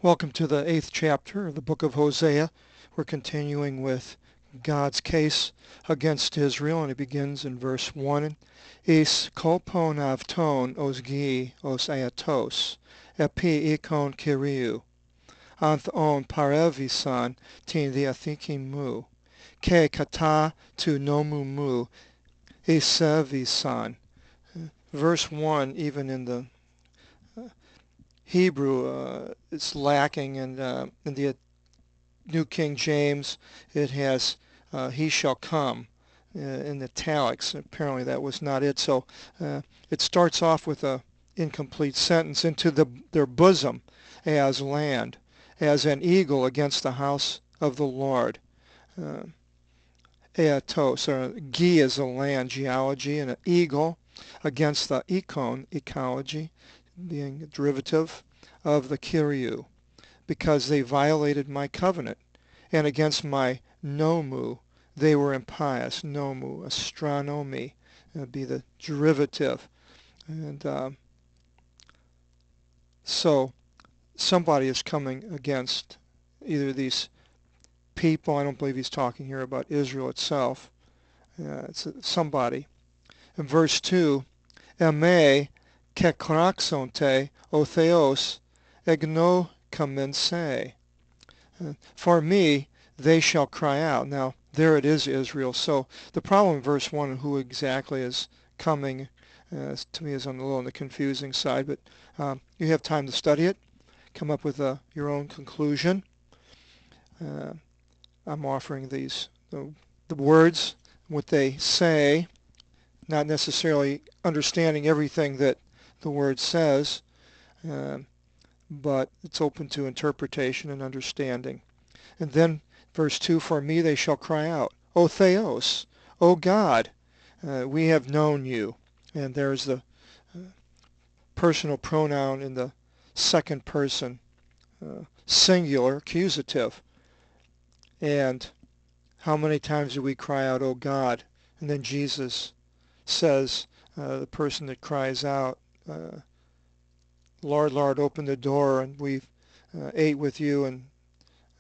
Welcome to the 8th chapter of the book of Hosea. We're continuing with God's case against Israel, and it begins in verse 1. Is kolpon avton os gi os aetos, epi ikon kiriou, anth on parevisan tin diathikim mu, ke kata tu nomu mu, isevisan. Verse 1, even in the Hebrew, it's lacking, and in the New King James it has he shall come in italics. Apparently that was not it, so it starts off with a incomplete sentence. Into their bosom as land, as an eagle against the house of the Lord. Aetos, or gi is a land geology, and an eagle against the ikon, ecology, being a derivative of the kiriou, because they violated my covenant, and against my nomu they were impious. Nomu, astronomy, be the derivative. And so somebody is coming against either these people. I don't believe he's talking here about Israel itself. It's somebody. In verse 2, Eme kekraxonte o theos egno commense. For me they shall cry out. Now there it is, Israel. So the problem in verse 1, who exactly is coming, to me is a little on the confusing side, but you have time to study it, come up with your own conclusion. I'm offering these, the words, what they say, not necessarily understanding everything that the word says, but it's open to interpretation and understanding. And then verse 2, for me they shall cry out, O Theos, O God, we have known you. And there's the personal pronoun in the second person, singular, accusative. And how many times do we cry out, O God? And then Jesus says, the person that cries out, Lord, Lord, open the door, and we ate with you and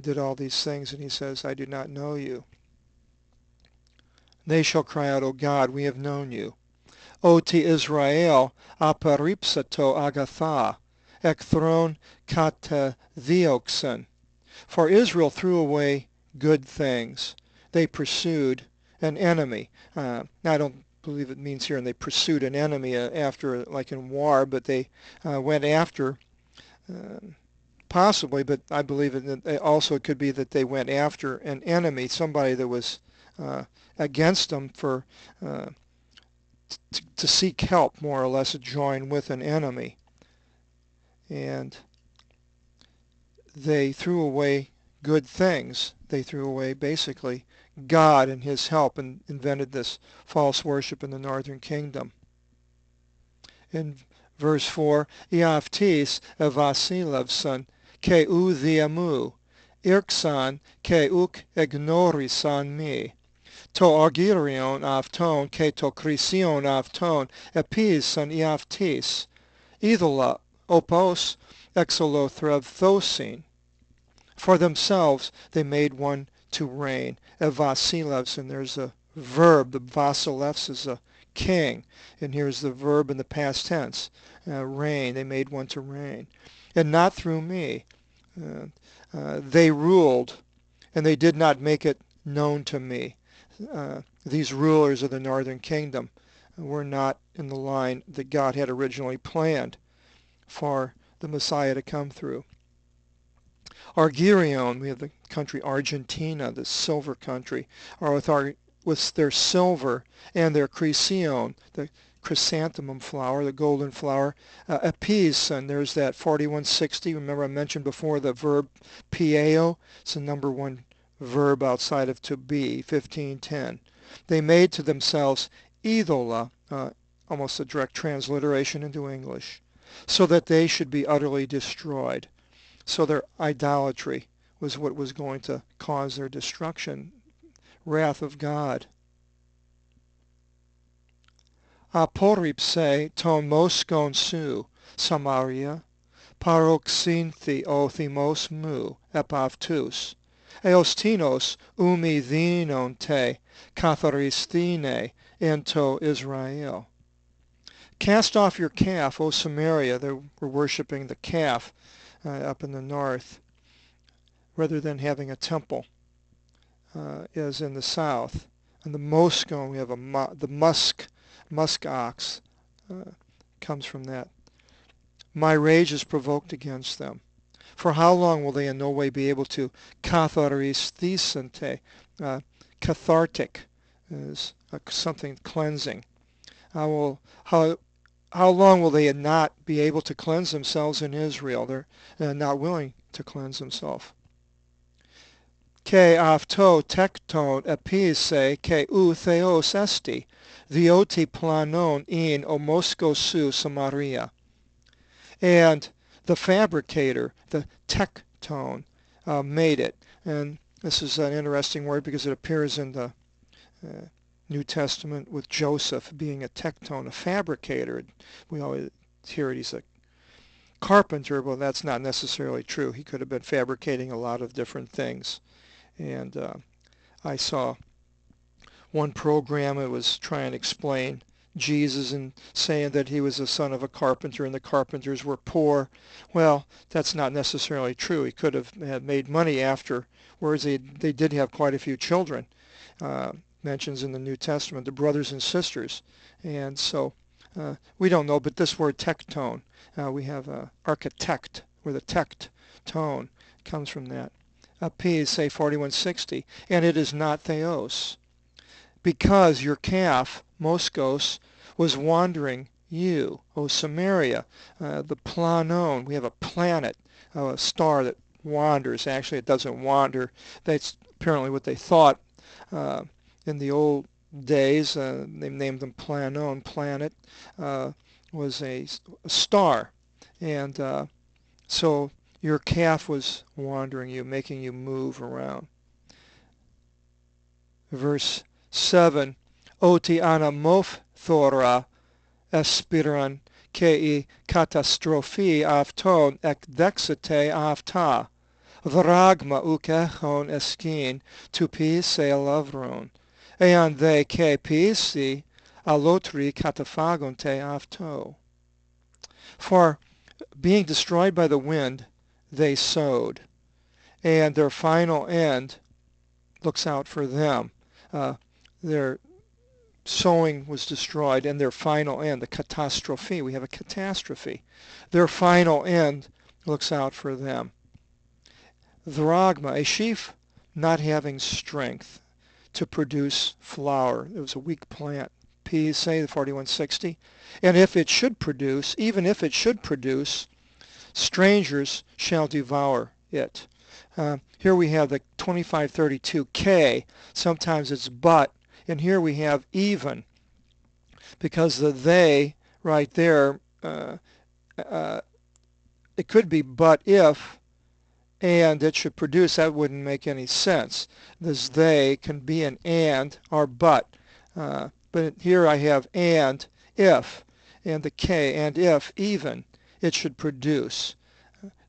did all these things. And he says, I do not know you. They shall cry out, O God, we have known you. O ti Israel, aparipsato agatha, ekthron kata theoxen. For Israel threw away good things. They pursued an enemy. I don't believe it means here, and they pursued an enemy after, like in war, but they went after, possibly, but I believe it also could be that they went after an enemy, somebody that was against them, for to seek help, more or less, to join with an enemy. And they threw away good things. They threw away, basically, God and his help, and invented this false worship in the northern kingdom. In verse 4, Iaftis evasilevson ke u diamu, irksan ke uk ignorisan me, to argirion avton ke to krision avton epis san Iaftis, idola opos exolothrevthosin. For themselves they made one to reign. Vasilevs, and there's a verb. The Vasilevs is a king, and here's the verb in the past tense. Reign. They made one to reign. And not through me. They ruled, and they did not make it known to me. These rulers of the northern kingdom were not in the line that God had originally planned for the Messiah to come through. Argirion, we have the country Argentina, the silver country, are with their silver, and their chrysion, the chrysanthemum flower, the golden flower, epis, and there's that 4160. Remember I mentioned before the verb pieo. It's the number one verb outside of to be, 1510. They made to themselves idola, almost a direct transliteration into English, so that they should be utterly destroyed. So their idolatry was what was going to cause their destruction, wrath of God. Aporipse ton moskon su, Samaria, paroxynthi o themos mu epavtus, eostinos umi dhinon te katharistine ento Israel. Cast off your calf, O Samaria. They were worshiping the calf up in the north, rather than having a temple, as in the south. And the moskon, we have the musk ox, comes from that. My rage is provoked against them. For how long will they in no way be able to katharisthesente, cathartic is something cleansing. How long will they not be able to cleanse themselves in Israel? They're not willing to cleanse themselves. Ke avto tekton epise ke u theos esti, dioti planon in omoskosu Samaria. And the fabricator, the tekton, made it. And this is an interesting word because it appears in the New Testament with Joseph being a tekton, a fabricator. We always hear it, he's a carpenter. Well, that's not necessarily true. He could have been fabricating a lot of different things. And I saw one program, it was trying to explain Jesus and saying that he was the son of a carpenter and the carpenters were poor. Well, that's not necessarily true. He could have made money afterwards. They did have quite a few children, mentions in the New Testament, the brothers and sisters. And so we don't know, but this word tekton, we have architect, where the tekt tone comes from that. Appease, say 4160, and it is not theos, because your calf, Moskos, was wandering you, O Samaria, the planon. We have a planet, a star that wanders. Actually, it doesn't wander. That's apparently what they thought in the old days. They named them planon, planet, was a star. And so your calf was wandering you, making you move around. Verse 7, Oti anamof thora espiran kei katastrophi avton ekdexite avta, vragma ukechon eskin tupi se alavron, ean they ke pisi alotri kataphagonte avto. For being destroyed by the wind, they sowed, and their final end looks out for them. Their sowing was destroyed, and their final end, the catastrophe, we have a catastrophe. Their final end looks out for them. Dhragma, a sheaf not having strength to produce flour. It was a weak plant. P, say the 4160. And if it should produce, even if it should produce, strangers shall devour it. Here we have the 2532K. Sometimes it's but, and here we have even, because the they right there, it could be but if, and it should produce. That wouldn't make any sense. This they can be an and or but. But here I have and if, and the K, and if even, it should produce.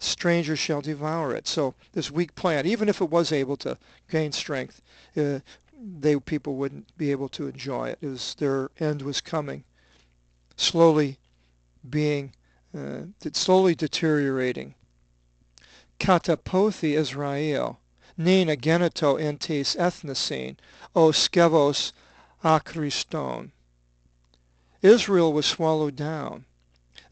Strangers shall devour it. So this weak plant, even if it was able to gain strength, people wouldn't be able to enjoy it. Their end was coming, slowly deteriorating. Katapothi Israel, nin ageneto entis ethnicene, o skevos akriston. Israel was swallowed down.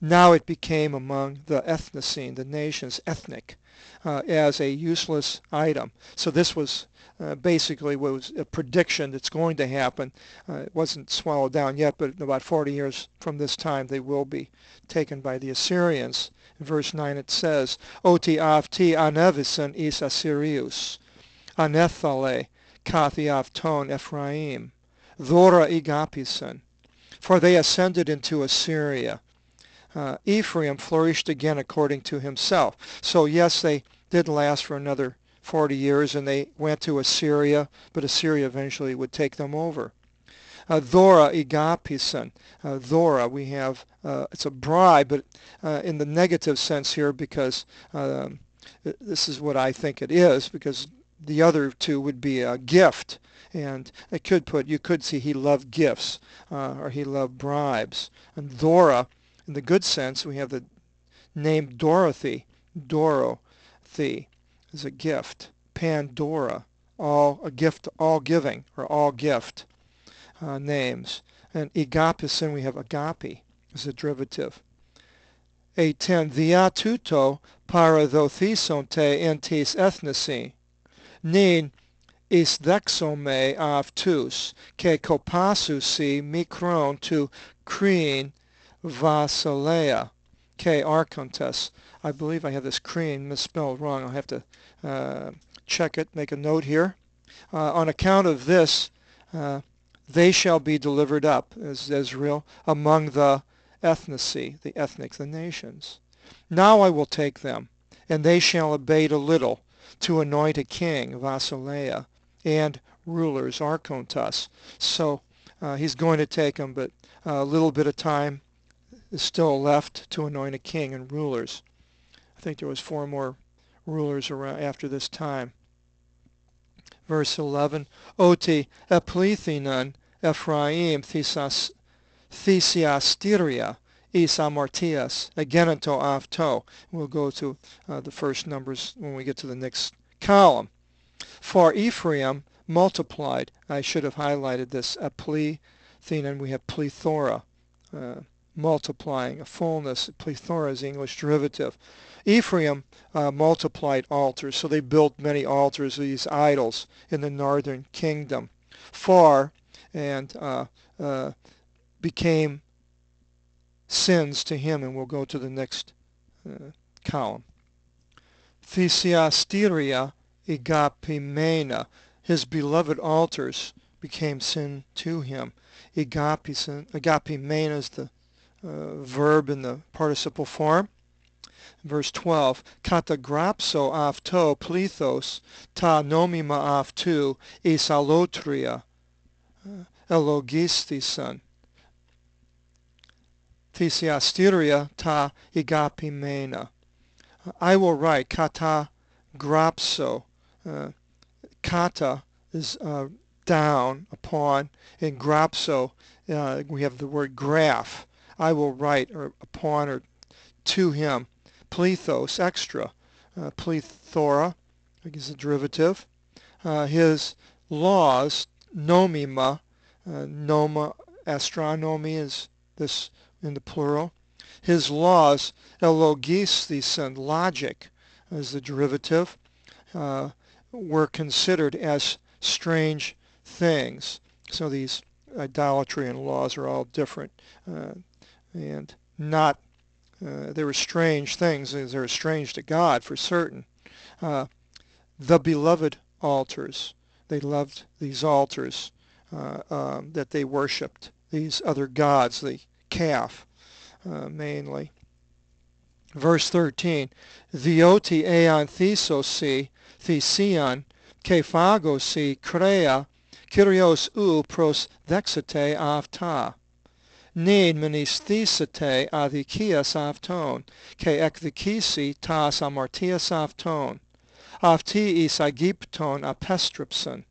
Now it became among the ethnicene, the nations, ethnic, as a useless item. So this was basically was a prediction that's going to happen. It wasn't swallowed down yet, but in about 40 years from this time they will be taken by the Assyrians. In verse 9 it says, Oti avti anevison is Assyrius, anethale kathi avton Ephraim, Thora igapison. For they ascended into Assyria. Ephraim flourished again according to himself. So yes, they did last for another 40 years, and they went to Assyria, but Assyria eventually would take them over. Thora igapison. Thora, we have, it's a bribe, but in the negative sense here because this is what I think it is, because the other two would be a gift. And you could see he loved gifts, or he loved bribes. And Thora, in the good sense, we have the name Dorothy. Dorothy is a gift. Pandora, a gift, all giving, or all gift names. And agapison, we have agape as a derivative. 8:10. Dia tuto paradothesonte entis ethnisi. Nin is dexome avtus, ke kopasusi mikron tu kreen vasilea, ke archontes. I believe I have this kreen misspelled wrong. I'll have to check it, make a note here. On account of this, they shall be delivered up, as Israel, among the ethnici, the ethnics, the nations. Now I will take them, and they shall abate a little, to anoint a king, Vasileia, and rulers, archontas. So he's going to take them, but a little bit of time is still left to anoint a king and rulers. I think there was 4 more rulers around after this time. Verse 11, Oti eplethinon Ephraim thesiastiria is amartias ageneto avto. We'll go to the first numbers when we get to the next column. For Ephraim multiplied. I should have highlighted this. Eplethinon, we have plethora, multiplying, a fullness. Plethora is the English derivative. Ephraim multiplied altars, so they built many altars, these idols, in the northern kingdom. Far and became sins to him, and we'll go to the next column. Thesiastiria igapimena, his beloved altars became sin to him. Agapimena is the verb in the participle form. Verse 12, katagrapso avto plethos ta nomima avtu esalotria elogistison. Thesiastiria ta igapimena. I will write kata grapso. Kata is down, upon, and grapso, we have the word graph. I will write, or upon, or to him. Plethos, extra. Plethora, I guess a derivative. His laws, nomima. Noma, astronomy is this in the plural. His laws, elogisthison, logic, as the derivative, were considered as strange things. So these idolatry and laws are all different, and not, they were strange things. They were strange to God for certain. The beloved altars, they loved these altars that they worshipped, these other gods, the calf mainly. Verse 13, Theoti eon thesosi, thesion, kephagosi, krea, kyrios u pros dexite avta. Nin menisthesite adhikias avton, ke ekthikisi tas amartias avton. Avti is agipton apestripson.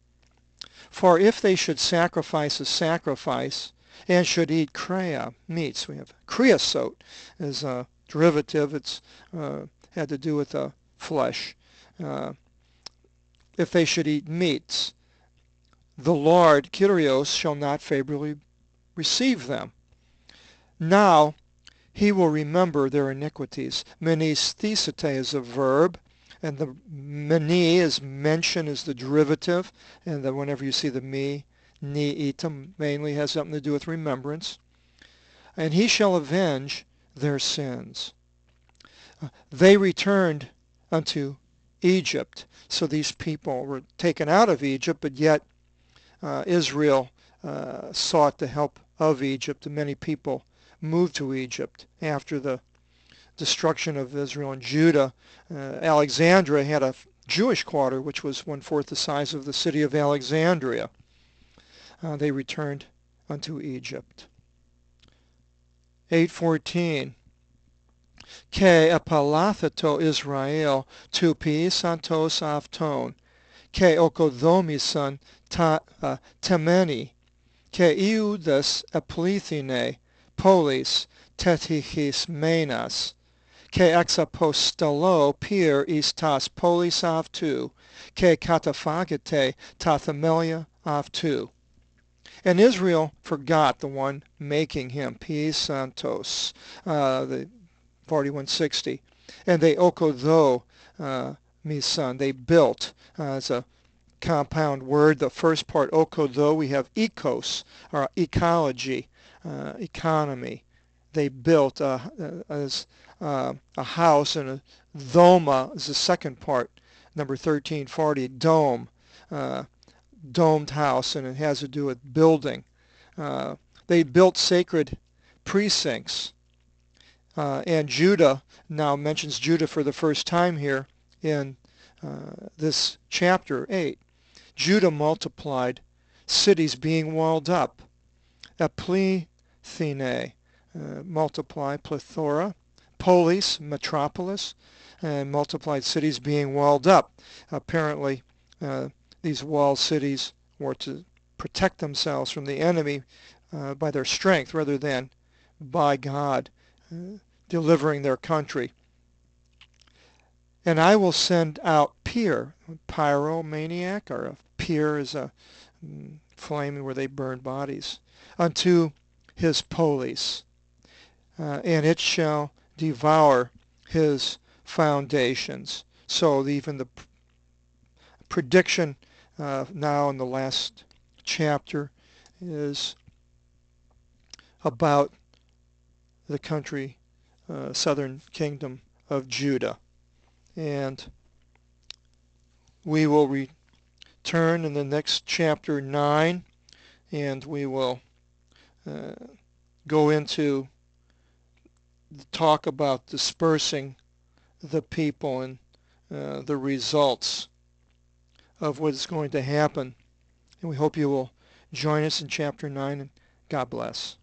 For if they should sacrifice a sacrifice, and should eat krea, meats, we have creosote as a derivative. It's had to do with the flesh. If they should eat meats, the Lord, Kyrios, shall not favorably receive them. Now he will remember their iniquities. Menisthesite is a verb, and the meni is mention is the derivative, and then whenever you see the me, ni item, mainly has something to do with remembrance. And he shall avenge their sins. They returned unto Egypt. So these people were taken out of Egypt, but yet Israel sought the help of Egypt, and many people moved to Egypt after the destruction of Israel and Judah. Alexandria had a Jewish quarter, which was 1/4 the size of the city of Alexandria. They returned unto Egypt. 8:14. Ke epalatheto Israel tu santos avton, ke okodomison temeni, ke iudas eplithine polis tetichis menas, ke exapostolo pir istas polis avtu, ke katafagete tathamelia avtu. And Israel forgot the one making him, P. Santos, the 4160. And they okodo, mi son, they built. It's a compound word. The first part, okodo, we have ecos, or ecology, economy. They built as a house, and a doma is the second part, number 1340, dome. Domed house, and it has to do with building. They built sacred precincts. And Judah now mentions Judah for the first time here in this chapter 8. Judah multiplied, cities being walled up. Eplethine, multiply, plethora. Polis, metropolis, and multiplied cities being walled up. Apparently, these walled cities were to protect themselves from the enemy by their strength rather than by God delivering their country. And I will send out pyromaniac, or a pyr is a flame where they burn bodies, unto his polis, and it shall devour his foundations. So even the prediction now in the last chapter is about the country, southern kingdom of Judah. And we will return in the next chapter 9, and we will go into talk about dispersing the people and the results of what is going to happen. And we hope you will join us in chapter 9, and God bless.